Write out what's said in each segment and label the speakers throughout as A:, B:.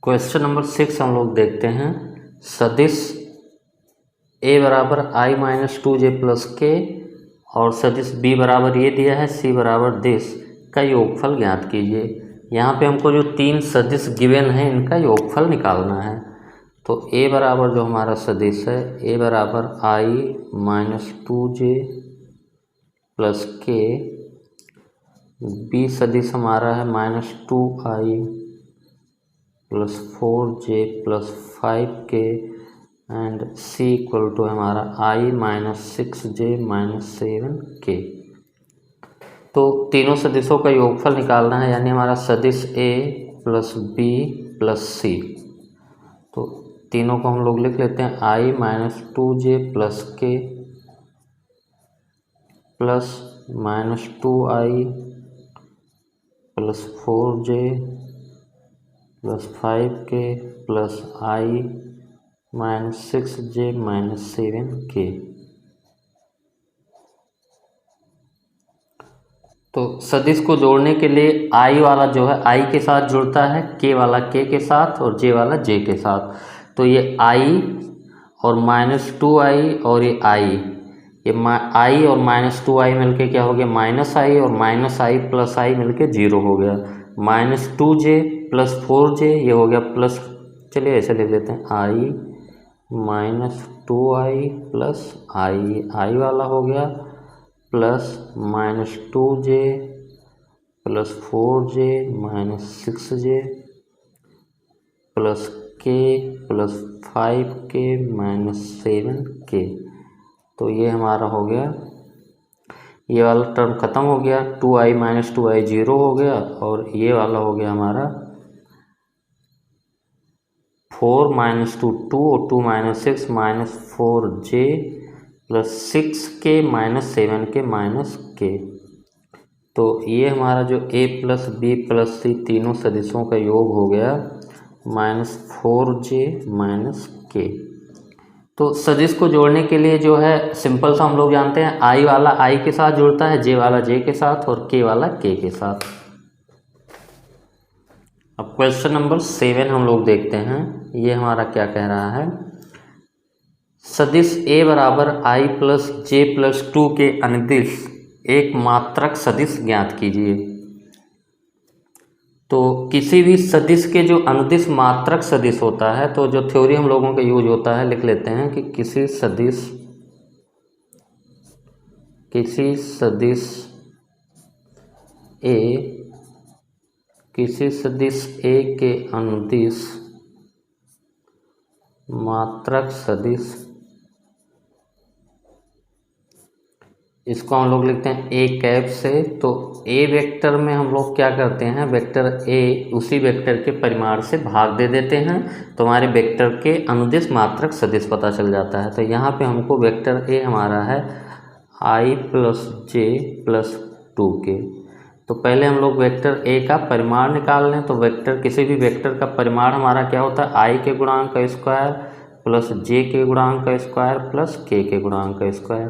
A: Question number 6 हम लोग देखते हैं। सदिश a बराबर i माइनस 2j प्लस के और सदिश b बराबर ये दिया है c बराबर दिस का योगफल ज्ञात कीजिए। यहाँ पे हमको जो तीन सदिश गिवन है इनका योगफल निकालना है। तो a बराबर जो हमारा सदिश है a बराबर i minus 2j plus k, b सदिश हमारा है minus 2i plus 4j plus 5k and c equal to हमारा i minus 6j minus 7k। तो तीनों सदिशों का योगफल निकालना है, यानी हमारा सदिश a plus b plus c। तो तीनों को हम लोग लिख लेते हैं i minus 2j plus k plus minus 2i plus 4j plus 5k plus i minus 6j minus 7k। तो सदिश को जोड़ने के लिए i वाला जो है i के साथ जुड़ता है, k वाला k के साथ और j वाला j के साथ। तो ये i और माइनस 2i और ये i और माइनस 2i मिलके क्या हो गया माइनस i, और माइनस i प्लस i मिलके 0 हो गया। माइनस 2j प्लस 4j ये हो गया प्लस, चलिए ऐसे लिख देते हैं i minus 2i plus i वाला हो गया plus minus 2j plus 4j minus 6j plus k plus 5k minus 7k। तो ये हमारा हो गया, ये वाला टर्म ख़त्म हो गया, 2i माइनस 2i 0 हो गया, और ये वाला हो गया हमारा 4 माइनस 2 2 और 2 minus 6 minus 4j plus 6k minus 7k minus k। तो ये हमारा जो a plus b plus c तीनों सदिशों का योग हो गया माइनस 4j माइनस k। तो सदिश को जोड़ने के लिए जो है सिंपल सा हम लोग जानते हैं, i वाला i के साथ जुड़ता है, j वाला j के साथ और k वाला k के साथ। अब क्वेश्चन नंबर 7 हम लोग देखते हैं। ये हमारा क्या कह रहा है, सदिश a बराबर i प्लस j प्लस 2 के अनुदिश एक मात्रक सदिश ज्ञात कीजिए। तो किसी भी सदिश के जो अनुदिश मात्रक सदिश होता है, तो जो थ्योरी हम लोगों का यूज होता है, लिख लेते हैं कि किसी सदिश a के अनुदिश मात्रक सदिश, इसको हम लोग लिखते हैं a कैप से। तो a वेक्टर में हम लोग क्या करते हैं, वेक्टर a उसी वेक्टर के परिमाण से भाग दे देते हैं, तो हमारे वेक्टर के अनुदिश मात्रक सदिश पता चल जाता है। तो यहाँ पे हमको वेक्टर a हमारा है i plus j plus 2k। तो पहले हम लोग वेक्टर a का परिमाण निकाल लें। तो वेक्टर किसी भी वेक्टर का परिमाण हमारा क्या होता है, i के गुणांक का स्क्वायर प्लस j के गुणांक का स्क्वायर प्लस k के गुणांक का स्क्वायर।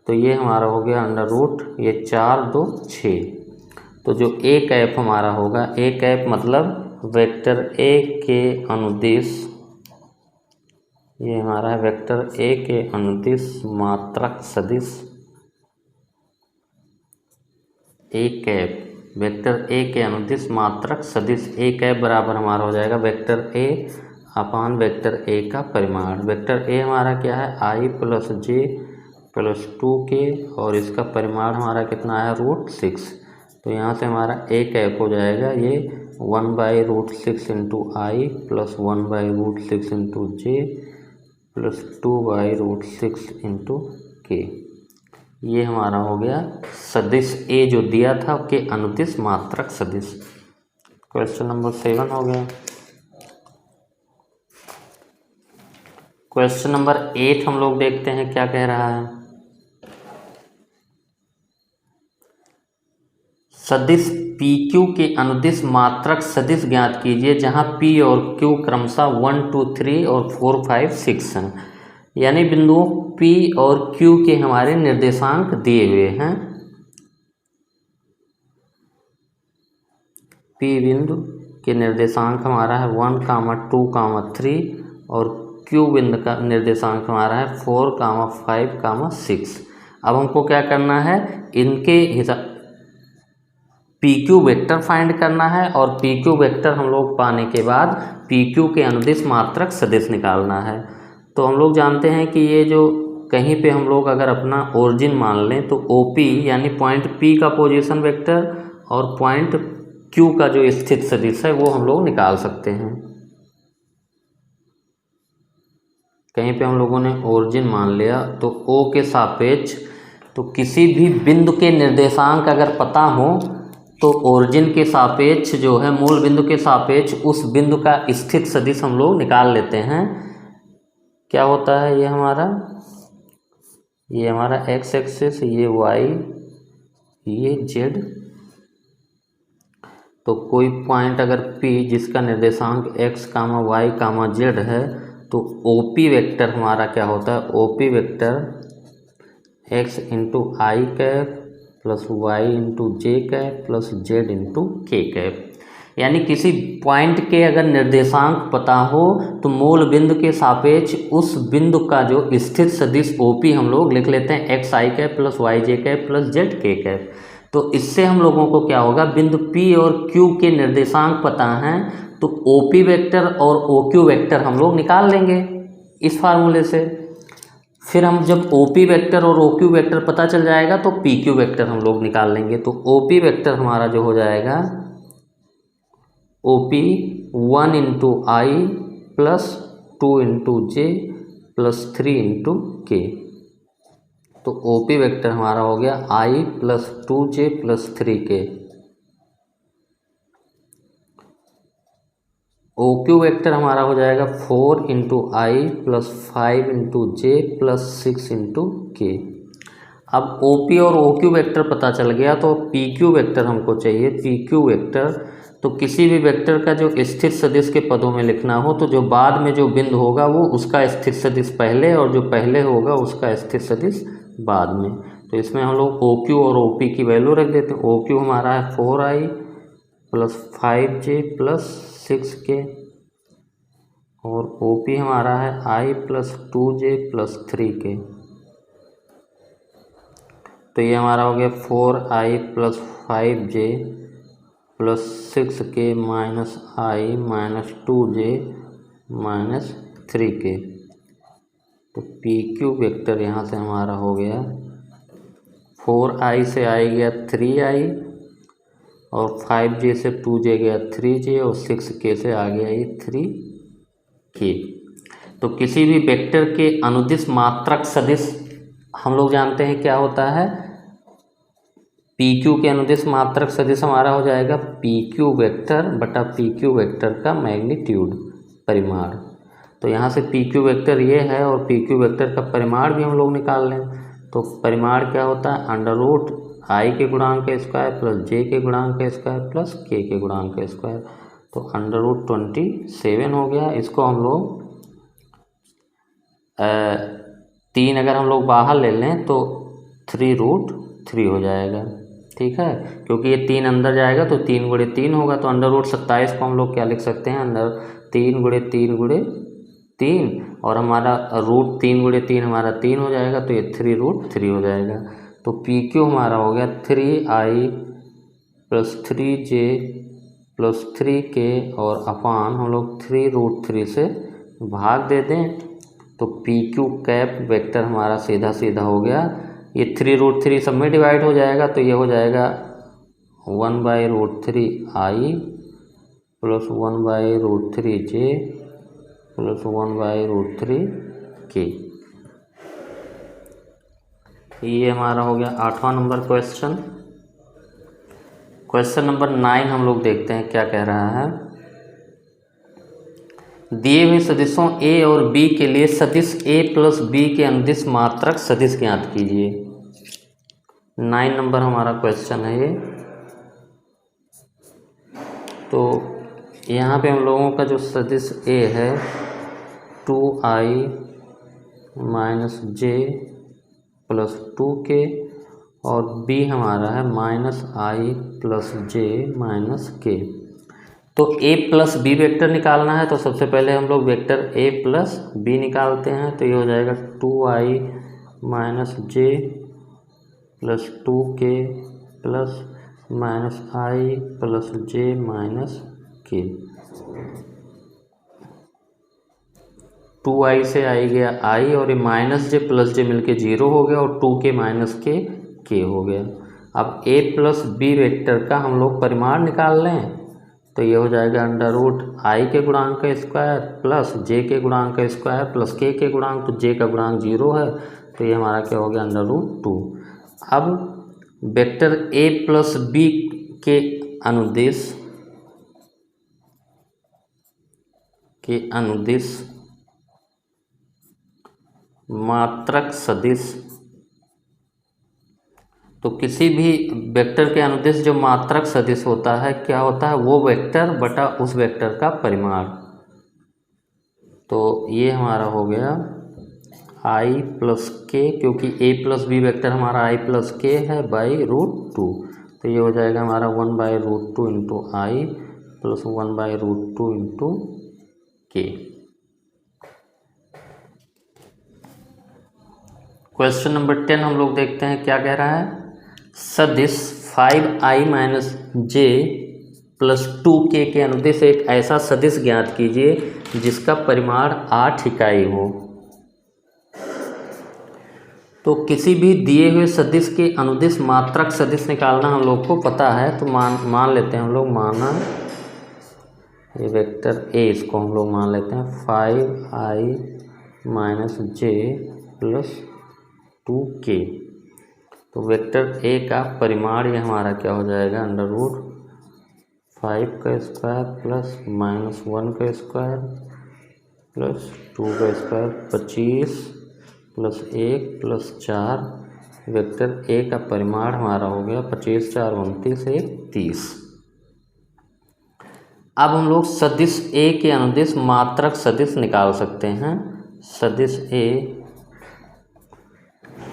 A: तो ये हमारा हो गया अंडर रूट, ये 4 2 6। तो जो a कैप हमारा होगा, a कैप मतलब वेक्टर a के अनुदिश, ये हमारा है वेक्टर a के अनुदिश मात्रक सदिश a कैप, वेक्टर a के अनुदिश मात्रक सदिश a कैप बराबर हमारा हो जाएगा vector a upon vector a का परिमाण। वेक्टर a हमारा क्या है i plus j plus 2k और इसका परिमाण हमारा कितना है √6। तो यहाँ से हमारा a कैप हो जाएगा ये 1/√6 into i plus 1/√6 into j plus 2/√6 into k। ये हमारा हो गया सदिश a जो दिया था के अनुदिश मात्रक सदिश। क्वेश्चन नंबर 7 हो गया। क्वेश्चन नंबर 8 हम लोग देखते हैं क्या कह रहा है, सदिश PQ के अनुदिश मात्रक सदिश ज्ञात कीजिए जहां P और Q क्रमशः 1 2 3 और 4 5 6 हैं। यानी बिंदुओं P और Q के हमारे निर्देशांक दिए हुए हैं। P बिंदु के निर्देशांक हमारा है 1, 2, 3 और Q बिंदु का निर्देशांक हमारा है 4, 5, 6। अब हमको क्या करना है, इनके हिसाब PQ वेक्टर फाइंड करना है और PQ वेक्टर हम लोग पाने के बाद PQ के अनुदिश मात्रक सदिश निकालना है। तो हम लोग जानते हैं कि ये जो कहीं पे हम लोग अगर अपना ओरिजिन मान लें तो OP यानी पॉइंट P का पोजीशन वेक्टर और पॉइंट Q का जो स्थित सदिश है वो हम लोग निकाल सकते हैं। कहीं पे हम लोगों ने ओरिजिन मान लिया तो O के सापेक्ष, तो किसी भी बिंदु के निर्देशांक अगर पता हो तो ओरिजिन के सापेक्ष जो है मूल बिंदु के सापेक्ष उस बिंदु का स्थित सदिश हम लोग निकाल लेते हैं। क्या होता है, ये हमारा x एक्सिस, ये y, ये z। तो कोई पॉइंट अगर P जिसका निर्देशांक x, y, z है तो OP वेक्टर हमारा क्या होता है, OP वेक्टर x इंटू आई कैप प्लस y इंटू जे कैप प्लस z इंटू के कैप। यानी किसी पॉइंट के अगर निर्देशांक पता हो तो मूल बिंदु के सापेक्ष उस बिंदु का जो स्थित सदिश OP हम लोग लिख लेते हैं x आई कैप प्लस y जे कैप प्लस z के कैप। तो इससे हम लोगों को क्या होगा, बिंदु P और Q के निर्देशांक पता हैं तो OP वेक्टर और OQ वेक्टर हम लोग निकाल लेंगे इस फार्मूले से। फिर हम जब OP वेक्टर और OQ वेक्टर पता चल जाएगा तो PQ वेक्टर हम लोग निकाल लेंगे। तो OP वेक्टर हमारा जो हो जाएगा OP 1 into i plus 2 into J plus 3 into के। तो OP वेक्टर हमारा हो गया I plus 2J plus 3K। OQ vector हमारा हो जाएगा 4 into i plus 5 into J plus 6 into के। अब OP और OQ वेक्टर पता चल गया तो PQ वेक्टर हमको चाहिए। PQ वेक्टर तो किसी भी वेक्टर का जो स्थित सदिश के पदों में लिखना हो तो जो बाद में जो बिंदु होगा वो उसका स्थित सदिश पहले और जो पहले होगा उसका स्थित सदिश बाद में। तो इसमें हम लोग OQ और OP की वैल्यू रख देते हैं। OQ हमारा है 4i plus 5j plus 6k और OP हमारा है i plus 2j plus 3k। तो ये हमारा हो गया 4i plus 5j plus 6k minus i minus 2j minus 3k। तो PQ वेक्टर यहाँ से हमारा हो गया 4i से आई गया 3i और 5j से 2j गया 3j और 6k से आ गया ये 3k। तो किसी भी वेक्टर के अनुदिश मात्रक सदिश हम लोग जानते हैं क्या होता है, PQ के अनुदिश मात्रक सदिश हमारा हो जाएगा PQ वेक्टर बटा PQ वेक्टर का मैग्नीट्यूड परिमाण। तो यहाँ से PQ वेक्टर ये है और PQ वेक्टर का परिमाण भी हम लोग निकाल लें तो परिमाण क्या होता है, अंडर रूट आई के गुणांक का स्क्वायर प्लस जे के गुणांक का स्क्वायर प्लस के गुणांक का स्क्वायर। तो अंडर रूट 27 हो गया। इसको हम लोग 3 अगर हम लोग बाहर ले लें तो 3√3 हो जाएगा। ठीक है, क्योंकि ये 3 अंदर जाएगा तो 3 गुणे 3 होगा। तो अंडर रूट 27 को हम लोग क्या लिख सकते हैं, अंडर 3 गुणे 3 गुणे 3 और हमारा रूट 3 गुणे 3 हमारा 3 हो जाएगा। तो ये 3√3 हो जाएगा। तो PQ हमारा हो गया 3i plus 3j plus 3k और अपान हम लोग 3√3 से भाग दे दें तो PQ कैप वेक्टर हमारा सीधा सीधा हो गया। ये 3√3 सब में डिवाइड हो जाएगा तो ये हो जाएगा 1/√3i plus 1/√3j plus 1/√3k। ये हमारा हो गया 8वां नंबर क्वेश्चन। क्वेश्चन नंबर 9 हम लोग देखते हैं क्या कह रहा है। दिए हुए सदिशों A और B के लिए सदिश A प्लस B के अनुदिश मात्रक सदिश ज्ञात कीजिए। 9 नंबर हमारा क्वेश्चन है ये। तो यहाँ पे हम लोगों का जो सदिश A है 2i minus j plus 2k और B हमारा है -i plus j minus k। तो a प्लस बी वेक्टर निकालना है, तो सबसे पहले हम लोग वेक्टर a प्लस बी निकालते हैं। तो ये हो जाएगा 2i minus J plus 2k plus minus i plus J minus के। 2i से आई गया i और ये माइनस जे प्लस जे मिलके 0 हो गया और 2k माइनस के हो गया। अब a प्लस बी वेक्टर का हम लोग परिमाण निकाल लें, तो ये हो जाएगा अंडर रूट i के गुणांक का स्क्वायर प्लस j के गुणांक का स्क्वायर प्लस k के गुणांक, तो j का गुणांक 0 है, तो ये हमारा क्या हो गया अंडर रूट 2। अब वेक्टर a प्लस बी के अनुदिश मात्रक सदिश, तो किसी भी वेक्टर के अनुदिश जो मात्रक सदिश होता है क्या होता है, वो वेक्टर बटा उस वेक्टर का परिमाण। तो ये हमारा हो गया i प्लस के, क्योंकि a प्लस बी वेक्टर हमारा i प्लस के है बाई रूट 2, तो ये हो जाएगा हमारा 1 by root 2 into i plus 1 by root 2 into k. Question number 10 हम लोग देखते हैं क्या कह रहा है। सदिश 5i माइनस जे प्लस 2k के अनुदिश एक ऐसा सदिश ज्ञात कीजिए जिसका परिमाण 8 इकाई हो। तो किसी भी दिए हुए सदिश के अनुदिश मात्रक सदिश निकालना हम लोग को पता है, तो मान लेते हैं हम लोग, माना ये वेक्टर a, इसको हम लोग मान लेते हैं 5i माइनस जे प्लस 2k। तो वेक्टर a का परिमाण ये हमारा क्या हो जाएगा अंडर रूट 5 का स्क्वायर प्लस माइनस 1 का स्क्वायर प्लस 2 का square 25 plus 1 plus 4। Vector a का परिमाण हमारा हो गया 25 4 29 1 30। अब हम लोग सदिश a के अनुदिश मात्रक सदिश निकाल सकते हैं। सदिश a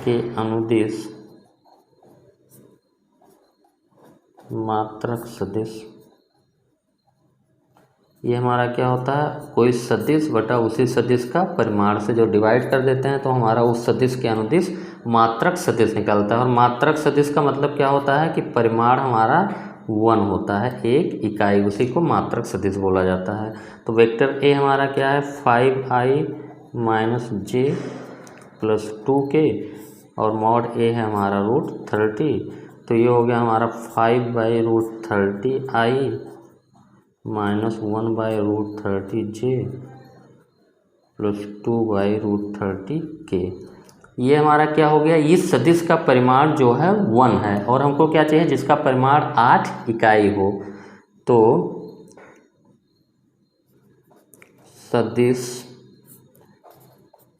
A: के अनुदिश मात्रक सदिश, ये हमारा क्या होता है, कोई सदिश बटा उसी सदिश का परिमाण से जो डिवाइड कर देते हैं, तो हमारा उस सदिश के अनुदिश मात्रक सदिश निकलता है। और मात्रक सदिश का मतलब क्या होता है कि परिमाण हमारा 1 होता है, एक इकाई, उसी को मात्रक सदिश बोला जाता है। तो वेक्टर a हमारा क्या है 5i माइनस जे प्लस 2k और मॉड a है हमारा रूट 30, तो ये हो गया हमारा 5 by root 30i minus 1 by root 30j plus 2 by root 30k। ये हमारा क्या हो गया, इस सदिश का परिमाण जो है 1 है और हमको क्या चाहिए, जिसका परिमाण 8 इकाई हो। तो सदिश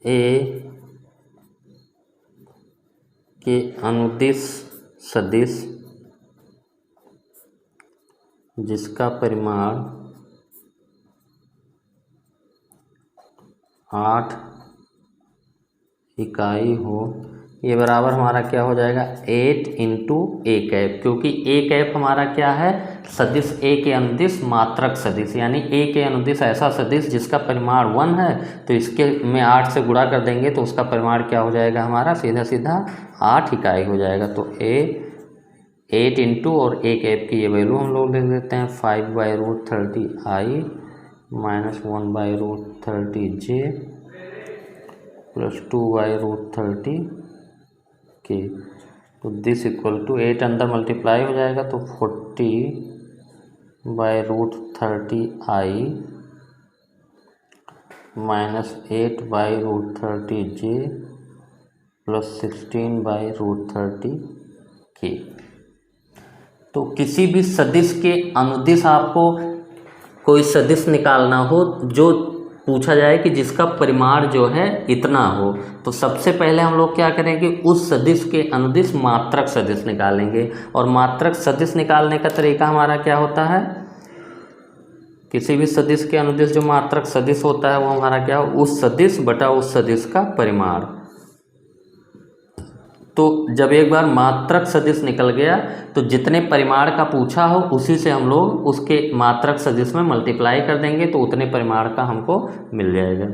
A: a के अनुदिश सदिश जिसका परिमाण 8 इकाई हो, ये बराबर हमारा क्या हो जाएगा 8 इंटू ए कैप, क्योंकि ए कैप हमारा क्या है, सदिश a के अनुदिश मात्रक सदिश, यानी a के अनुदिश ऐसा सदिश जिसका परिमाण 1 है, तो इसके में 8 से गुणा कर देंगे तो उसका परिमाण क्या हो जाएगा हमारा, सीधा सीधा 8 इकाई हो जाएगा। तो 8 इंटू और ए कैप की ये वैल्यू हम लोग लिख देते हैं 5 by root 30i minus 1 by root 30j plus 2 by root 30k। तो दिस इक्वल टू 8 अंदर मल्टीप्लाई हो जाएगा तो 40 by root 30i minus 8 by root 30j plus 16 by root 30k। तो किसी भी सदिश के अनुदिश आपको कोई सदिश निकालना हो जो पूछा जाए कि जिसका परिमाण जो है इतना हो, तो सबसे पहले हम लोग क्या करेंगे, उस सदिश के अनुदिश मात्रक सदिश निकालेंगे। और मात्रक सदिश निकालने का तरीका हमारा क्या होता है, किसी भी सदिश के अनुदिश जो मात्रक सदिश होता है वो हमारा क्या, उस सदिश बटा उस सदिश का परिमाण। तो जब एक बार मात्रक सदिश निकल गया तो जितने परिमाण का पूछा हो उसी से हम लोग उसके मात्रक सदिश में मल्टीप्लाई कर देंगे तो उतने परिमाण का हमको मिल जाएगा।